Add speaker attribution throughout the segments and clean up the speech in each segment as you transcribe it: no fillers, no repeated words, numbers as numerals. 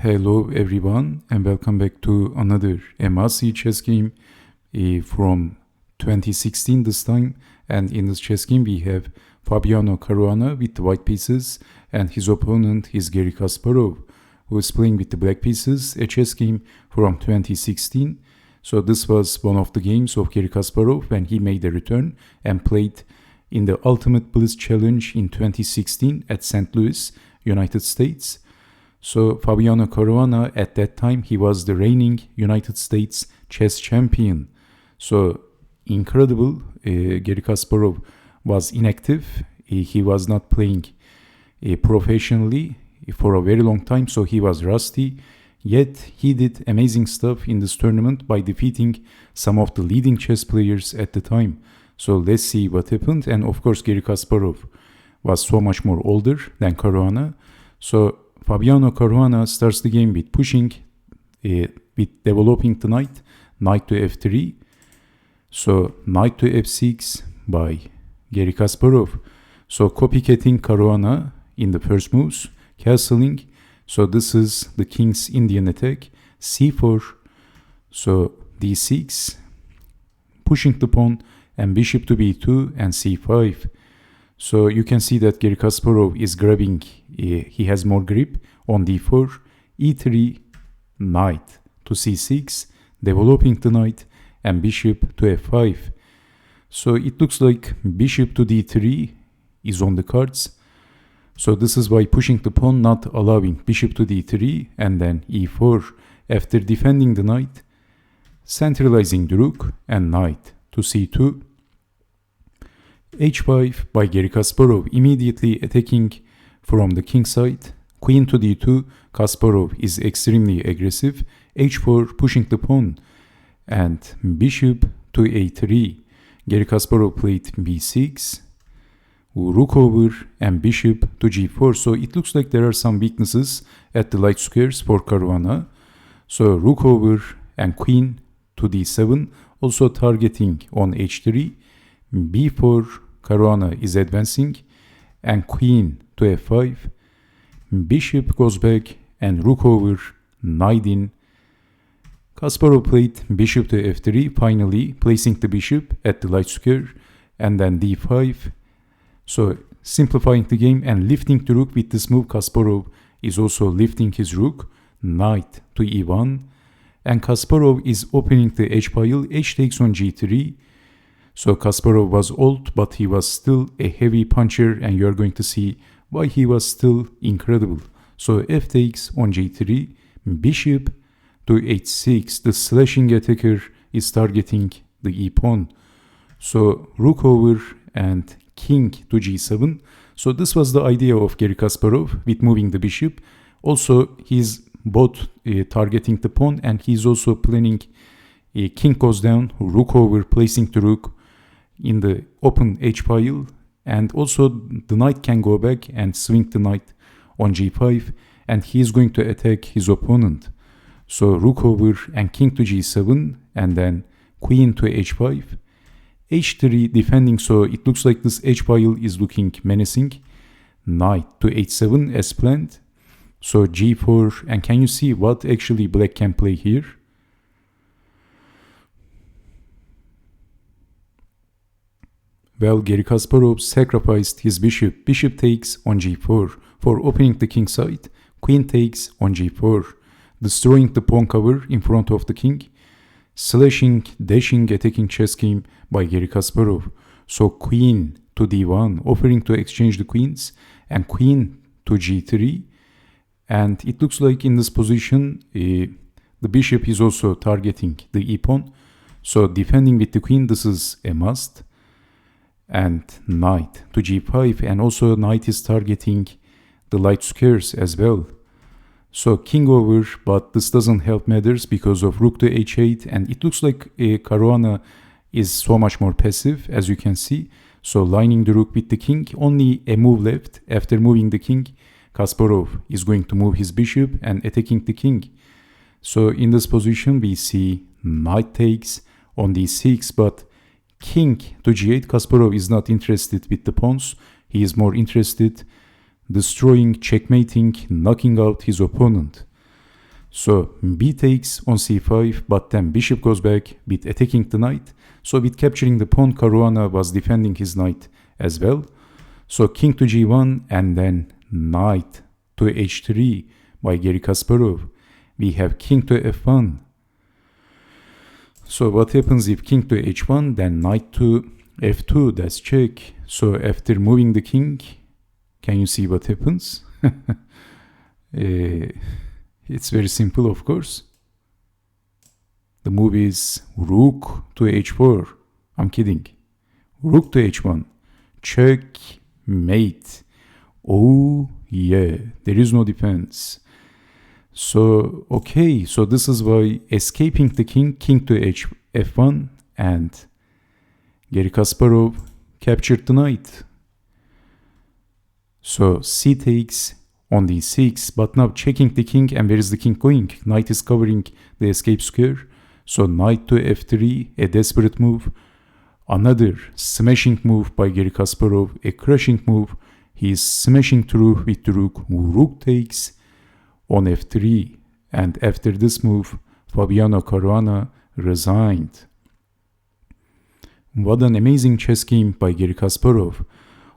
Speaker 1: Hello everyone and welcome back to another MRC chess game from 2016 this time, and in this chess game we have Fabiano Caruana with the white pieces and his opponent is Garry Kasparov, who is playing with the black pieces, a chess game from 2016. So this was one of the games of Garry Kasparov when he made a return and played in the Ultimate Blitz Challenge in 2016 at St. Louis, United States. So Fabiano Caruana, at that time, he was the reigning United States chess champion. So incredible, Garry Kasparov was inactive. He was not playing professionally for a very long time, so he was rusty. Yet he did amazing stuff in this tournament by defeating some of the leading chess players at the time. So let's see what happened. And of course, Garry Kasparov was so much more older than Caruana. So Fabiano Caruana starts the game with pushing, with developing the knight to f3. So knight to f6 by Garry Kasparov. So copycatting Caruana in the first moves, castling. So this is the king's Indian attack, c4. So d6, pushing the pawn and bishop to b2 and c5. So you can see that Garry Kasparov is grabbing, he has more grip on d4, e3, knight to c6, developing the knight, and bishop to f5. So it looks like bishop to d3 is on the cards. So this is by pushing the pawn, not allowing bishop to d3, and then e4 after defending the knight, centralizing the rook, and knight to c2. h5 by Garry Kasparov, immediately attacking from the king side. Queen to d2, Kasparov is extremely aggressive. h4 pushing the pawn, and bishop to a3. Garry Kasparov played b6, rook over, and bishop to g4. So it looks like there are some weaknesses at the light squares for Caruana. So rook over and queen to d7, also targeting on h3. b4, Caruana is advancing, and queen to f5. Bishop goes back and rook over, knight in. Kasparov played bishop to f3, finally placing the bishop at the light square, and then d5. So simplifying the game and lifting the rook with this move. Kasparov is also lifting his rook, knight to e1, and Kasparov is opening the h file. H takes on g3. So Kasparov was old, but he was still a heavy puncher, and you're going to see why he was still incredible. So f takes on g3, bishop to h6. The slashing attacker is targeting the e-pawn. So rook over and king to g7. So this was the idea of Garry Kasparov with moving the bishop. Also, he's both targeting the pawn, and he's also planning king goes down, rook over, placing the rook in the open h file, and also the knight can go back and swing the knight on g5, and he is going to attack his opponent. So rook over and king to g7, and then queen to h5, h3 defending. So it looks like this h file is looking menacing. Knight to h7 as planned. So g4, and can you see what actually black can play here? Well, Garry Kasparov sacrificed his bishop. Bishop takes on g4 for opening the king side. Queen takes on g4, destroying the pawn cover in front of the king. Slashing, dashing, attacking chess game by Garry Kasparov. So queen to d1, offering to exchange the queens, and queen to g3. And it looks like in this position, the bishop is also targeting the e-pawn. So defending with the queen, this is a must. And knight to g5, and also knight is targeting the light squares as well. So king over, but this doesn't help matters because of rook to h8, and it looks like Caruana is so much more passive, as you can see. So lining the rook with the king, only a move left. After moving the king, Kasparov is going to move his bishop and attacking the king. So in this position we see knight takes on d6, but king to g8. Kasparov is not interested with the pawns. He is more interested destroying, checkmating, knocking out his opponent. So b takes on c5, but then bishop goes back with attacking the knight. So with capturing the pawn, Caruana was defending his knight as well. So king to g1 and then knight to h3 by Garry Kasparov. We have king to f1. So what happens if king to h1, then knight to f2, that's check. So after moving the king, can you see what happens? It's very simple, of course. The move is rook to h4. I'm kidding. Rook to h1. Checkmate. Oh yeah, there is no defense. So, okay, so this is why escaping the king, king to f1, and Garry Kasparov captured the knight. So c takes on d6, but now checking the king, and where is the king going? Knight is covering the escape square. So knight to f3, a desperate move. Another smashing move by Garry Kasparov, a crushing move. He is smashing through with the rook. Rook takes on f3, and after this move, Fabiano Caruana resigned. What an amazing chess game by Garry Kasparov.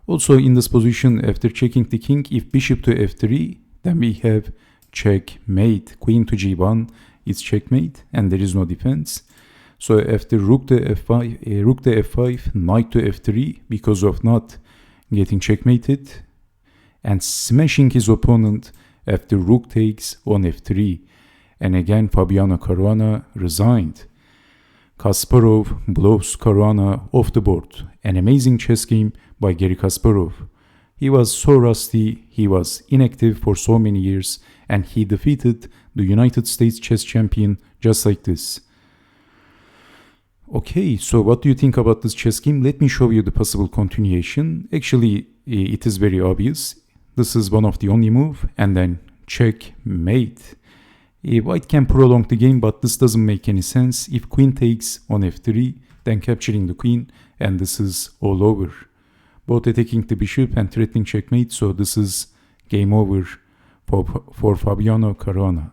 Speaker 1: Also in this position, after checking the king, if bishop to f3, then we have checkmate. Queen to g1 is checkmate, and there is no defense. So after rook to f5, knight to f3, because of not getting checkmated, and smashing his opponent after rook takes on f3. And again, Fabiano Caruana resigned. Kasparov blows Caruana off the board. An amazing chess game by Garry Kasparov. He was so rusty, he was inactive for so many years, and he defeated the United States chess champion just like this. Okay, so what do you think about this chess game? Let me show you the possible continuation. Actually, it is very obvious. This is one of the only move, and then checkmate. White can prolong the game, but this doesn't make any sense. If queen takes on f3, then capturing the queen, and this is all over. Both attacking the bishop and threatening checkmate, so this is game over for Fabiano Caruana.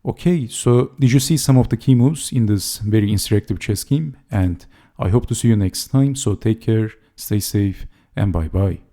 Speaker 1: Okay, so did you see some of the key moves in this very interactive chess game? And I hope to see you next time, so take care, stay safe, and bye-bye.